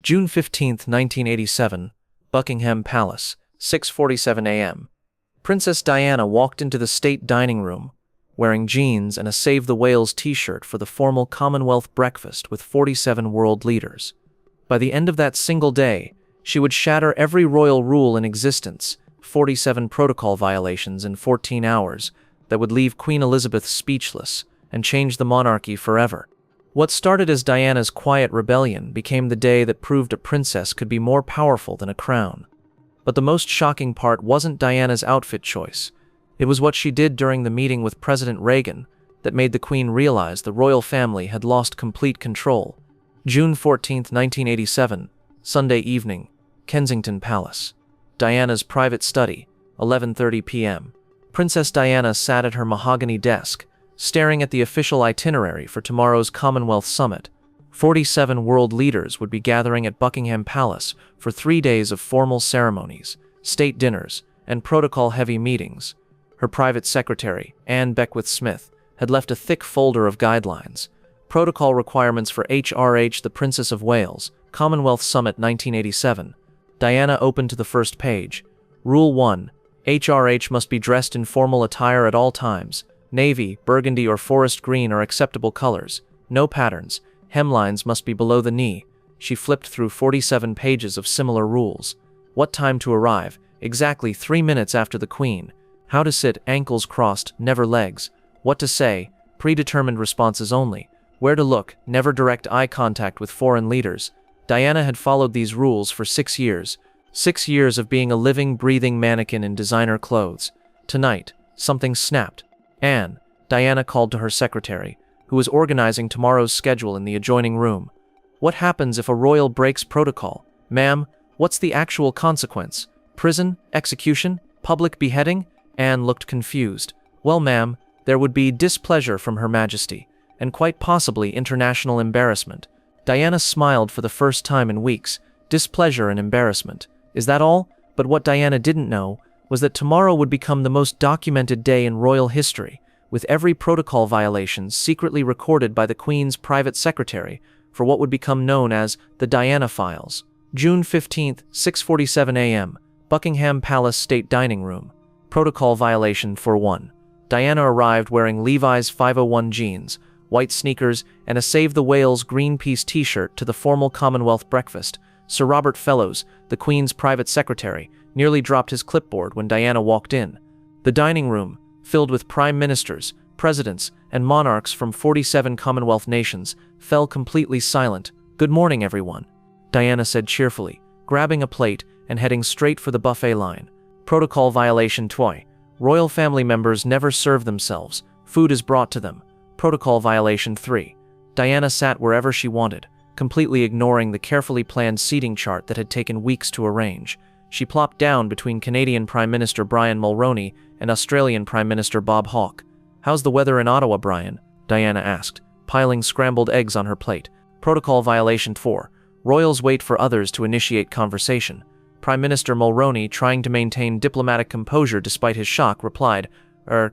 June 15, 1987, Buckingham Palace, 6:47 a.m. Princess Diana walked into the state dining room, wearing jeans and a Save the Whales t-shirt for the formal Commonwealth breakfast with 47 world leaders. By the end of that single day, she would shatter every royal rule in existence, 47 protocol violations in 14 hours, that would leave Queen Elizabeth speechless and change the monarchy forever. What started as Diana's quiet rebellion became the day that proved a princess could be more powerful than a crown. But the most shocking part wasn't Diana's outfit choice. It was what she did during the meeting with President Reagan that made the Queen realize the royal family had lost complete control. June 14, 1987, Sunday evening, Kensington Palace. Diana's private study, 11:30 p.m. Princess Diana sat at her mahogany desk, staring at the official itinerary for tomorrow's Commonwealth Summit. 47 world leaders would be gathering at Buckingham Palace for 3 days of formal ceremonies, state dinners, and protocol-heavy meetings. Her private secretary, Anne Beckwith-Smith, had left a thick folder of guidelines. Protocol requirements for HRH the Princess of Wales, Commonwealth Summit 1987. Diana opened to the first page. Rule 1. HRH must be dressed in formal attire at all times. Navy, burgundy, or forest green are acceptable colors. No patterns. Hemlines must be below the knee. She flipped through 47 pages of similar rules. What time to arrive? Exactly 3 minutes after the Queen. How to sit, ankles crossed, never legs. What to say? Predetermined responses only. Where to look? Never direct eye contact with foreign leaders. Diana had followed these rules for 6 years. 6 years of being a living, breathing mannequin in designer clothes. Tonight, something snapped. Anne, Diana called to her secretary, who was organizing tomorrow's schedule in the adjoining room. What happens if a royal breaks protocol? Ma'am, what's the actual consequence? Prison? Execution? Public beheading? Anne looked confused. Well, ma'am, there would be displeasure from Her Majesty, and quite possibly international embarrassment. Diana smiled for the first time in weeks. Displeasure and embarrassment. Is that all? But what Diana didn't know was that tomorrow would become the most documented day in royal history, with every protocol violation secretly recorded by the Queen's private secretary for what would become known as the Diana Files. June 15, 6:47 a.m., Buckingham Palace State Dining Room. Protocol violation for 1. Diana arrived wearing Levi's 501 jeans, white sneakers, and a Save the Whales Greenpeace t-shirt to the formal Commonwealth breakfast. Sir Robert Fellows, the Queen's private secretary, nearly dropped his clipboard when Diana walked in. The dining room, filled with prime ministers, presidents, and monarchs from 47 Commonwealth nations, fell completely silent. "Good morning, everyone," Diana said cheerfully, grabbing a plate and heading straight for the buffet line. Protocol violation 2. Royal family members never serve themselves. Food is brought to them. Protocol violation 3. Diana sat wherever she wanted, completely ignoring the carefully planned seating chart that had taken weeks to arrange. She plopped down between Canadian Prime Minister Brian Mulroney and Australian Prime Minister Bob Hawke. "How's the weather in Ottawa, Brian?" Diana asked, piling scrambled eggs on her plate. Protocol violation 4. Royals wait for others to initiate conversation. Prime Minister Mulroney, trying to maintain diplomatic composure despite his shock, replied,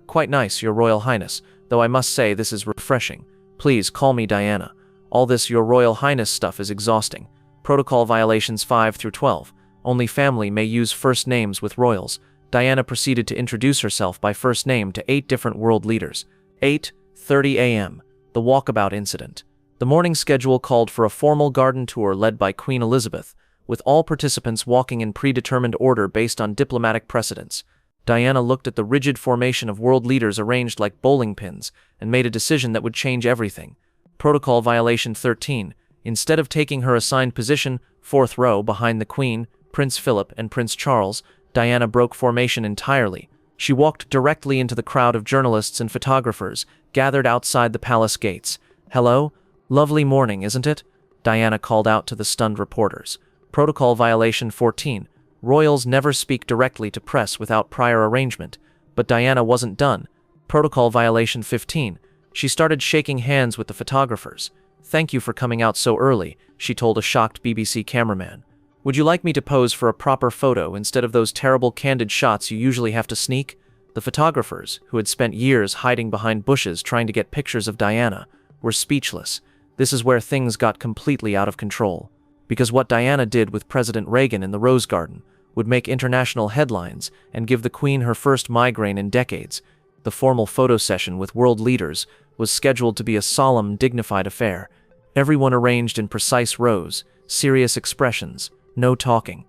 Quite nice, Your Royal Highness, though I must say this is refreshing. Please call me Diana. All this Your Royal Highness stuff is exhausting." Protocol violations 5 through 12. Only family may use first names with royals. Diana proceeded to introduce herself by first name to 8 different world leaders. 8:30 a.m. The walkabout incident. The morning schedule called for a formal garden tour led by Queen Elizabeth, with all participants walking in predetermined order based on diplomatic precedents. Diana looked at the rigid formation of world leaders arranged like bowling pins and made a decision that would change everything. Protocol violation 13. Instead of taking her assigned position, 4th row behind the Queen, Prince Philip, and Prince Charles, Diana broke formation entirely. She walked directly into the crowd of journalists and photographers gathered outside the palace gates. "Hello? Lovely morning, isn't it?" Diana called out to the stunned reporters. Protocol violation 14. Royals never speak directly to press without prior arrangement. But Diana wasn't done. Protocol violation 15. She started shaking hands with the photographers. "Thank you for coming out so early," she told a shocked BBC cameraman. "Would you like me to pose for a proper photo instead of those terrible candid shots you usually have to sneak?" The photographers, who had spent years hiding behind bushes trying to get pictures of Diana, were speechless. This is where things got completely out of control. Because what Diana did with President Reagan in the Rose Garden would make international headlines and give the Queen her first migraine in decades. The formal photo session with world leaders was scheduled to be a solemn, dignified affair. Everyone arranged in precise rows, serious expressions, no talking.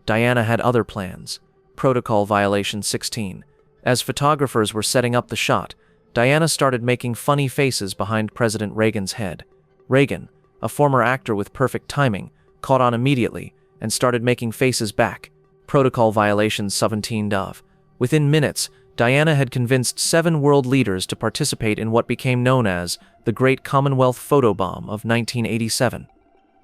Diana had other plans. Protocol Violation 16. As photographers were setting up the shot, Diana started making funny faces behind President Reagan's head. Reagan, a former actor with perfect timing, caught on immediately and started making faces back. Protocol Violation 17. Within minutes, Diana had convinced 7 world leaders to participate in what became known as the Great Commonwealth Photobomb of 1987.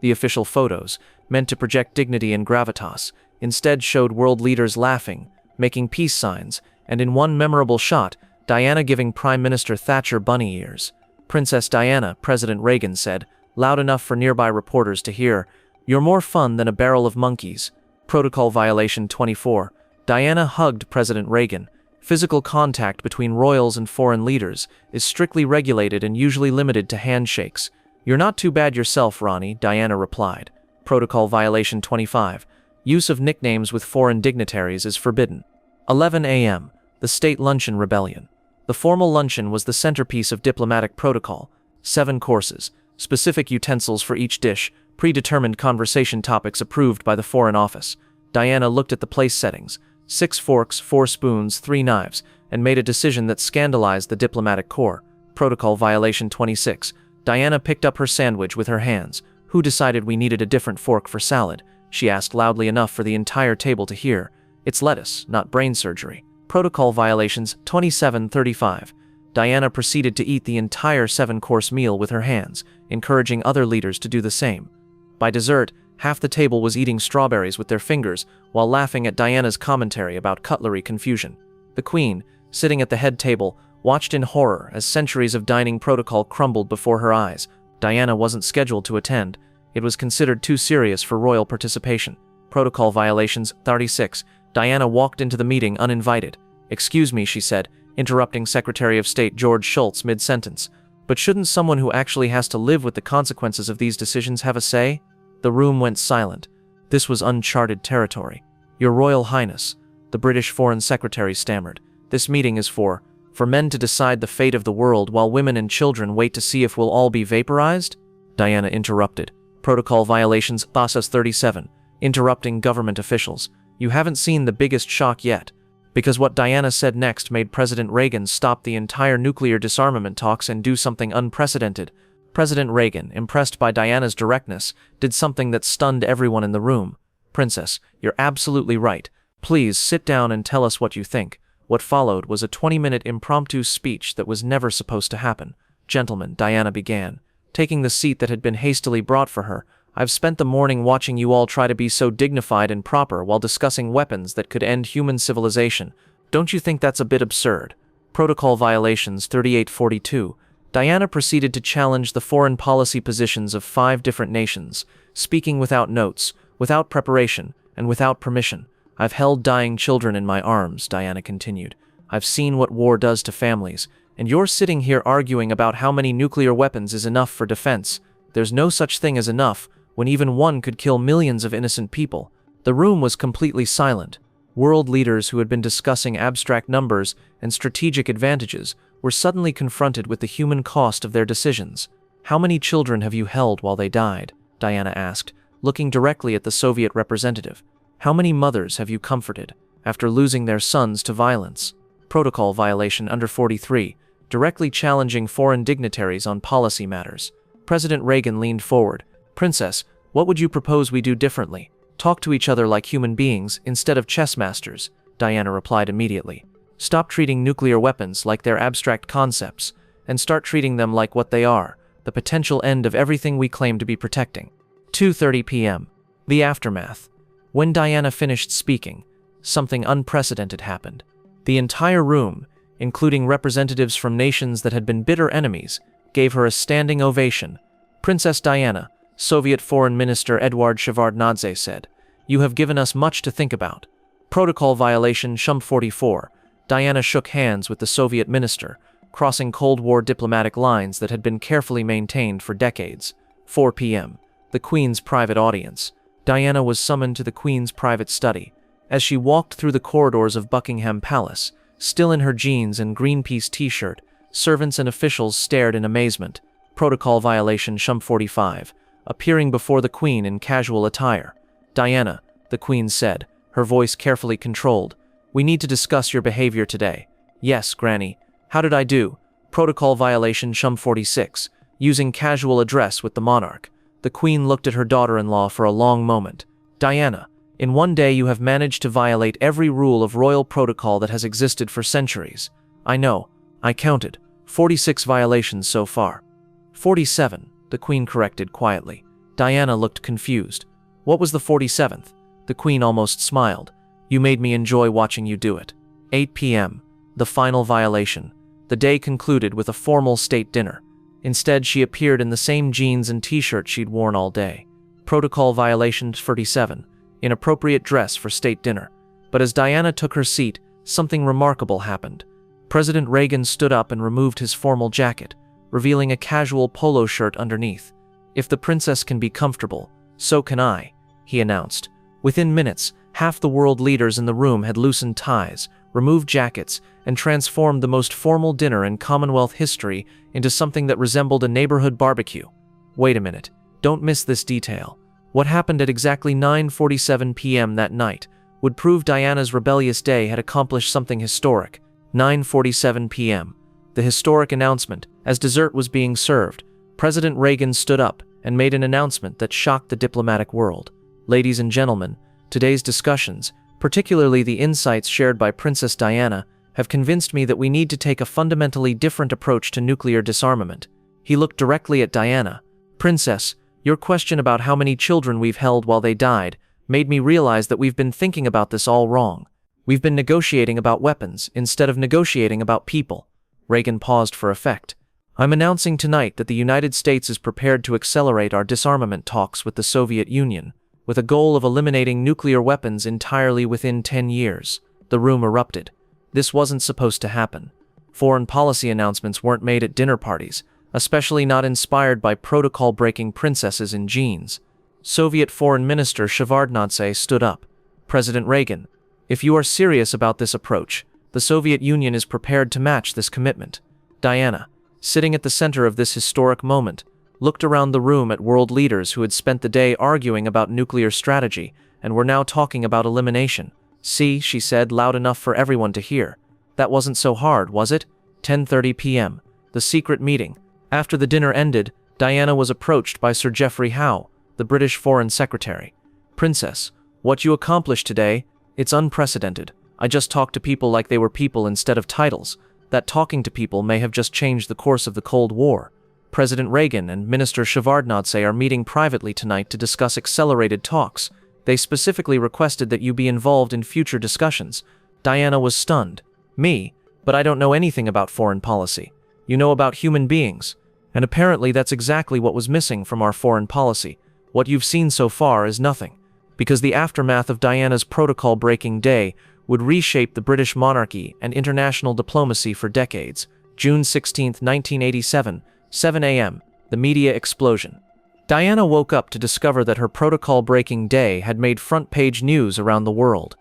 The official photos, meant to project dignity and gravitas, instead showed world leaders laughing, making peace signs, and in one memorable shot, Diana giving Prime Minister Thatcher bunny ears. "Princess Diana," President Reagan said, loud enough for nearby reporters to hear, "You're more fun than a barrel of monkeys." Protocol Violation 24. Diana hugged President Reagan. Physical contact between royals and foreign leaders is strictly regulated and usually limited to handshakes. "You're not too bad yourself, Ronnie," Diana replied. Protocol Violation 25. Use of nicknames with foreign dignitaries is forbidden. 11 a.m. The State Luncheon Rebellion. The formal luncheon was the centerpiece of diplomatic protocol. 7 courses, specific utensils for each dish, predetermined conversation topics approved by the Foreign Office. Diana looked at the place settings: 6 forks, 4 spoons, 3 knives, and made a decision that scandalized the diplomatic corps. Protocol Violation 26. Diana picked up her sandwich with her hands. "Who decided we needed a different fork for salad?" she asked loudly enough for the entire table to hear. "It's lettuce, not brain surgery." Protocol Violations 27-35. Diana proceeded to eat the entire 7-course meal with her hands, encouraging other leaders to do the same. By dessert, half the table was eating strawberries with their fingers while laughing at Diana's commentary about cutlery confusion. The Queen, sitting at the head table, watched in horror as centuries of dining protocol crumbled before her eyes. Diana wasn't scheduled to attend. It was considered too serious for royal participation. Protocol Violations 36. Diana walked into the meeting uninvited. "Excuse me," she said, interrupting Secretary of State George Shultz mid-sentence. "But shouldn't someone who actually has to live with the consequences of these decisions have a say?" The room went silent. This was uncharted territory. "Your Royal Highness," the British Foreign Secretary stammered, "this meeting is for men to decide the fate of the world while women and children wait to see if we'll all be vaporized?" Diana interrupted. Protocol Violations Basas 37. Interrupting government officials. "You haven't seen the biggest shock yet." Because what Diana said next made President Reagan stop the entire nuclear disarmament talks and do something unprecedented. President Reagan, impressed by Diana's directness, did something that stunned everyone in the room. "Princess, you're absolutely right. Please sit down and tell us what you think." What followed was a 20-minute impromptu speech that was never supposed to happen. "Gentlemen," Diana began, taking the seat that had been hastily brought for her, "I've spent the morning watching you all try to be so dignified and proper while discussing weapons that could end human civilization. Don't you think that's a bit absurd?" Protocol Violations 38-42. Diana proceeded to challenge the foreign policy positions of 5 different nations, speaking without notes, without preparation, and without permission. "I've held dying children in my arms," Diana continued. "I've seen what war does to families, and you're sitting here arguing about how many nuclear weapons is enough for defense. There's no such thing as enough, when even one could kill millions of innocent people." The room was completely silent. World leaders who had been discussing abstract numbers and strategic advantages were suddenly confronted with the human cost of their decisions. "How many children have you held while they died?" Diana asked, looking directly at the Soviet representative. "How many mothers have you comforted after losing their sons to violence?" Protocol Violation under 43, directly challenging foreign dignitaries on policy matters. President Reagan leaned forward. "Princess, what would you propose we do differently? Talk to each other like human beings instead of chess masters," Diana replied immediately. "Stop treating nuclear weapons like they're abstract concepts, and start treating them like what they are, the potential end of everything we claim to be protecting." 2:30 p.m. The aftermath. When Diana finished speaking, something unprecedented happened. The entire room, including representatives from nations that had been bitter enemies, gave her a standing ovation. "Princess Diana," Soviet Foreign Minister Eduard Shevardnadze said, "you have given us much to think about." Protocol Violation Shum 44. Diana shook hands with the Soviet minister, crossing Cold War diplomatic lines that had been carefully maintained for decades. 4 p.m. the Queen's private audience. Diana was summoned to the Queen's private study. As she walked through the corridors of Buckingham Palace, still in her jeans and Greenpeace t-shirt, servants and officials stared in amazement. Protocol violation Shump 45. Appearing before the Queen in casual attire. "Diana," the Queen said, her voice carefully controlled, "we need to discuss your behavior today." "Yes, Granny. How did I do?" Protocol violation Shump 46. Using casual address with the monarch. The Queen looked at her daughter-in-law for a long moment. "Diana, in one day you have managed to violate every rule of royal protocol that has existed for centuries." "I know. I counted. 46 violations so far." 47, the Queen corrected quietly. Diana looked confused. "What was the 47th? The Queen almost smiled. "You made me enjoy watching you do it." 8 p.m. The final violation. The day concluded with a formal state dinner. Instead, she appeared in the same jeans and t-shirt she'd worn all day. Protocol violation 37. Inappropriate dress for state dinner. But as Diana took her seat, something remarkable happened. President Reagan stood up and removed his formal jacket, revealing a casual polo shirt underneath. "If the princess can be comfortable, so can I," he announced. Within minutes, half the world leaders in the room had loosened ties, removed jackets, and transformed the most formal dinner in Commonwealth history into something that resembled a neighborhood barbecue. Wait a minute, don't miss this detail. What happened at exactly 9:47 p.m. that night would prove Diana's rebellious day had accomplished something historic. 9:47 p.m. The historic announcement. As dessert was being served, President Reagan stood up and made an announcement that shocked the diplomatic world. "Ladies and gentlemen, today's discussions, particularly the insights shared by Princess Diana, have convinced me that we need to take a fundamentally different approach to nuclear disarmament." He looked directly at Diana. "Princess, your question about how many children we've held while they died made me realize that we've been thinking about this all wrong. We've been negotiating about weapons instead of negotiating about people." Reagan paused for effect. "I'm announcing tonight that the United States is prepared to accelerate our disarmament talks with the Soviet Union, with a goal of eliminating nuclear weapons entirely within 10 years. The room erupted. This wasn't supposed to happen. Foreign policy announcements weren't made at dinner parties, especially not inspired by protocol-breaking princesses in jeans. Soviet Foreign Minister Shevardnadze stood up. "President Reagan, if you are serious about this approach, the Soviet Union is prepared to match this commitment." Diana, sitting at the center of this historic moment, looked around the room at world leaders who had spent the day arguing about nuclear strategy and were now talking about elimination. "See," she said, loud enough for everyone to hear. "That wasn't so hard, was it?" 10:30 p.m. The secret meeting. After the dinner ended, Diana was approached by Sir Geoffrey Howe, the British Foreign Secretary. "Princess, what you accomplished today, it's unprecedented. I just talked to people like they were people instead of titles. That talking to people may have just changed the course of the Cold War. President Reagan and Minister Shevardnadze are meeting privately tonight to discuss accelerated talks. They specifically requested that you be involved in future discussions." Diana was stunned. "Me? But I don't know anything about foreign policy. You know about human beings. And apparently that's exactly what was missing from our foreign policy. What you've seen so far is nothing. Because the aftermath of Diana's protocol-breaking day would reshape the British monarchy and international diplomacy for decades." June 16, 1987, 7 a.m. The media explosion. Diana woke up to discover that her protocol-breaking day had made front-page news around the world.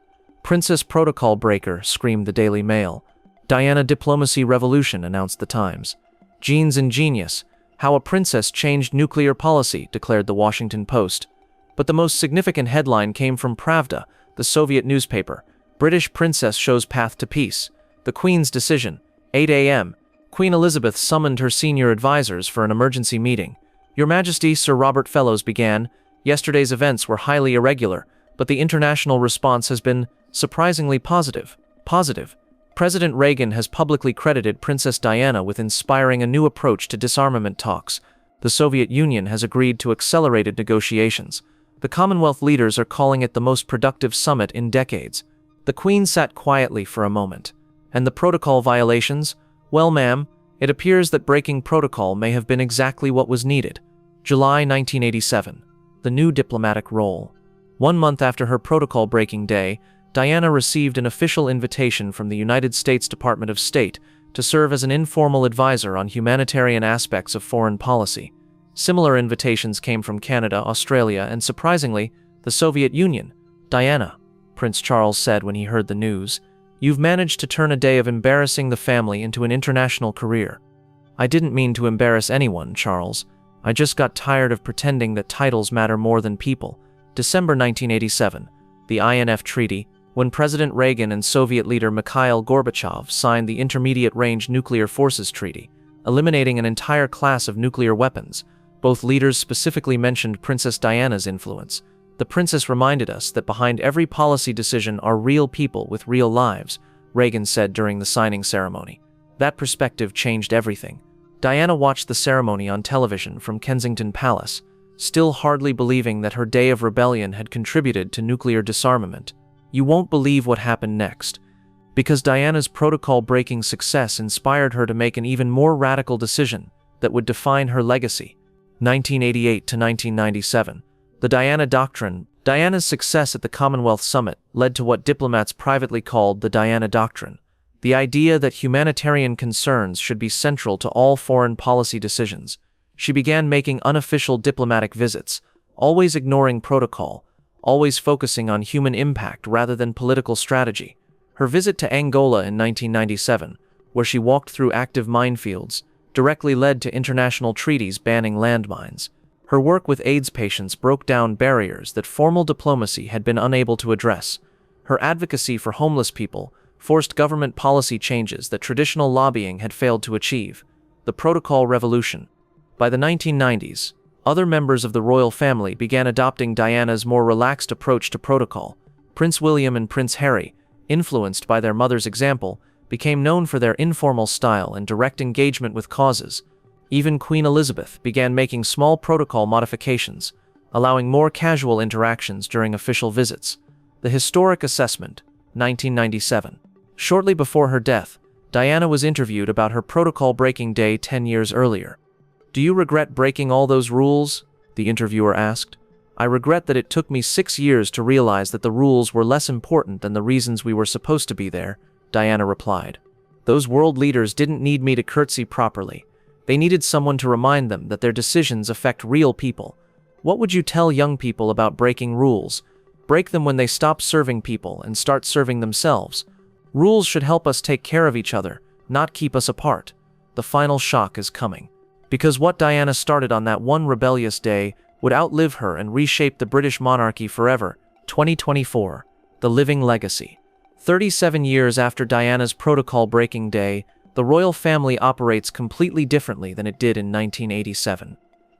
"Princess Protocol Breaker," screamed the Daily Mail. "Diana Diplomacy Revolution," announced the Times. "Genes Ingenious. How a Princess Changed Nuclear Policy," declared the Washington Post. But the most significant headline came from Pravda, the Soviet newspaper. "British Princess Shows Path to Peace. The Queen's Decision." 8 a.m. Queen Elizabeth summoned her senior advisors for an emergency meeting. "Your Majesty," Sir Robert Fellows began, "yesterday's events were highly irregular, but the international response has been surprisingly positive." Positive. President Reagan has publicly credited Princess Diana with inspiring a new approach to disarmament talks. The Soviet Union has agreed to accelerated negotiations. The Commonwealth leaders are calling it the most productive summit in decades. The Queen sat quietly for a moment. "And the protocol violations? Well, ma'am, it appears that breaking protocol may have been exactly what was needed." July 1987. The new diplomatic role. 1 month after her protocol-breaking day, Diana received an official invitation from the United States Department of State to serve as an informal advisor on humanitarian aspects of foreign policy. Similar invitations came from Canada, Australia, and surprisingly, the Soviet Union. "Diana," Prince Charles said when he heard the news, "you've managed to turn a day of embarrassing the family into an international career." "I didn't mean to embarrass anyone, Charles. I just got tired of pretending that titles matter more than people." December 1987, the INF Treaty, when President Reagan and Soviet leader Mikhail Gorbachev signed the Intermediate Range Nuclear Forces Treaty, eliminating an entire class of nuclear weapons. Both leaders specifically mentioned Princess Diana's influence. "The princess reminded us that behind every policy decision are real people with real lives," Reagan said during the signing ceremony. That perspective changed everything. Diana watched the ceremony on television from Kensington Palace, still hardly believing that her day of rebellion had contributed to nuclear disarmament. You won't believe what happened next. Because Diana's protocol-breaking success inspired her to make an even more radical decision that would define her legacy. 1988 to 1997. The Diana Doctrine. Diana's success at the Commonwealth Summit led to what diplomats privately called the Diana Doctrine, the idea that humanitarian concerns should be central to all foreign policy decisions. She began making unofficial diplomatic visits, always ignoring protocol, always focusing on human impact rather than political strategy. Her visit to Angola in 1997, where she walked through active minefields, directly led to international treaties banning landmines. Her work with AIDS patients broke down barriers that formal diplomacy had been unable to address. Her advocacy for homeless people forced government policy changes that traditional lobbying had failed to achieve. The Protocol Revolution. By the 1990s, other members of the royal family began adopting Diana's more relaxed approach to protocol. Prince William and Prince Harry, influenced by their mother's example, became known for their informal style and direct engagement with causes. Even Queen Elizabeth began making small protocol modifications, allowing more casual interactions during official visits. The Historic Assessment, 1997. Shortly before her death, Diana was interviewed about her protocol-breaking day 10 years earlier. "Do you regret breaking all those rules?" the interviewer asked. "I regret that it took me 6 years to realize that the rules were less important than the reasons we were supposed to be there," Diana replied. "Those world leaders didn't need me to curtsy properly. They needed someone to remind them that their decisions affect real people. What would you tell young people about breaking rules? Break them when they stop serving people and start serving themselves. Rules should help us take care of each other, not keep us apart. The final shock is coming." Because what Diana started on that one rebellious day would outlive her and reshape the British monarchy forever. 2024. The Living Legacy. 37 years after Diana's protocol-breaking day, the royal family operates completely differently than it did in 1987.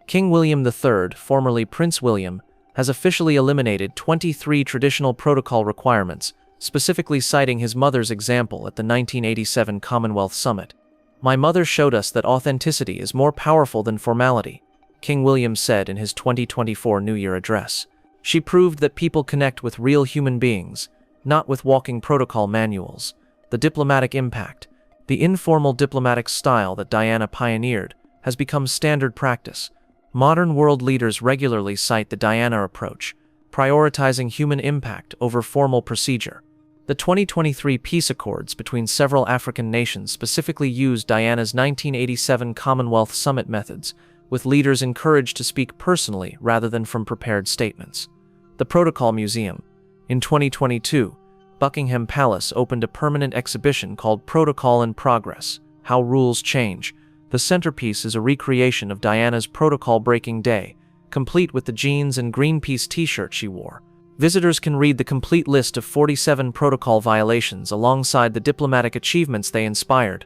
King William III, formerly Prince William, has officially eliminated 23 traditional protocol requirements, specifically citing his mother's example at the 1987 Commonwealth Summit. "My mother showed us that authenticity is more powerful than formality," King William said in his 2024 New Year address. "She proved that people connect with real human beings, not with walking protocol manuals." The diplomatic impact. The informal diplomatic style that Diana pioneered has become standard practice. Modern world leaders regularly cite the Diana approach, prioritizing human impact over formal procedure. The 2023 peace accords between several African nations specifically used Diana's 1987 Commonwealth Summit methods, with leaders encouraged to speak personally rather than from prepared statements. The Protocol Museum. In 2022, Buckingham Palace opened a permanent exhibition called Protocol in Progress: How Rules Change. The centerpiece is a recreation of Diana's protocol-breaking day, complete with the jeans and Greenpeace t-shirt she wore. Visitors can read the complete list of 47 protocol violations alongside the diplomatic achievements they inspired.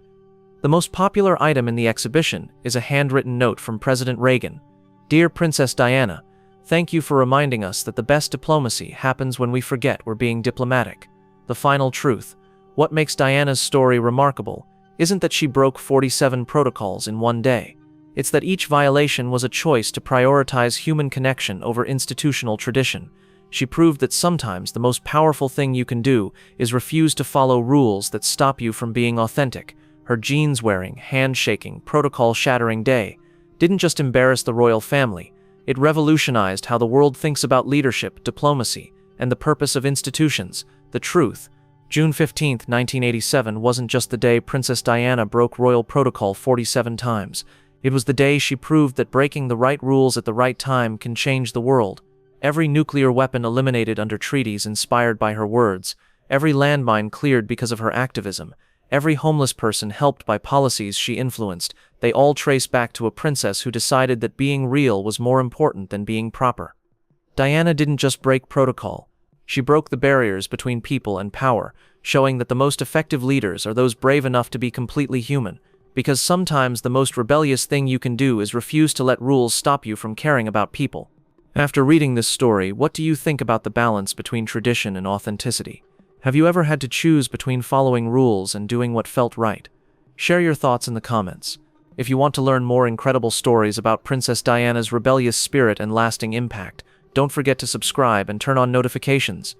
The most popular item in the exhibition is a handwritten note from President Reagan. "Dear Princess Diana, thank you for reminding us that the best diplomacy happens when we forget we're being diplomatic." The final truth. What makes Diana's story remarkable isn't that she broke 47 protocols in one day. It's that each violation was a choice to prioritize human connection over institutional tradition. She proved that sometimes the most powerful thing you can do is refuse to follow rules that stop you from being authentic. Her jeans-wearing, hand-shaking, protocol-shattering day didn't just embarrass the royal family, it revolutionized how the world thinks about leadership, diplomacy, and the purpose of institutions. The truth. June 15, 1987 wasn't just the day Princess Diana broke royal protocol 47 times. It was the day she proved that breaking the right rules at the right time can change the world. Every nuclear weapon eliminated under treaties inspired by her words, every landmine cleared because of her activism, every homeless person helped by policies she influenced, they all trace back to a princess who decided that being real was more important than being proper. Diana didn't just break protocol. She broke the barriers between people and power, showing that the most effective leaders are those brave enough to be completely human, because sometimes the most rebellious thing you can do is refuse to let rules stop you from caring about people. After reading this story, what do you think about the balance between tradition and authenticity? Have you ever had to choose between following rules and doing what felt right? Share your thoughts in the comments. If you want to learn more incredible stories about Princess Diana's rebellious spirit and lasting impact, don't forget to subscribe and turn on notifications.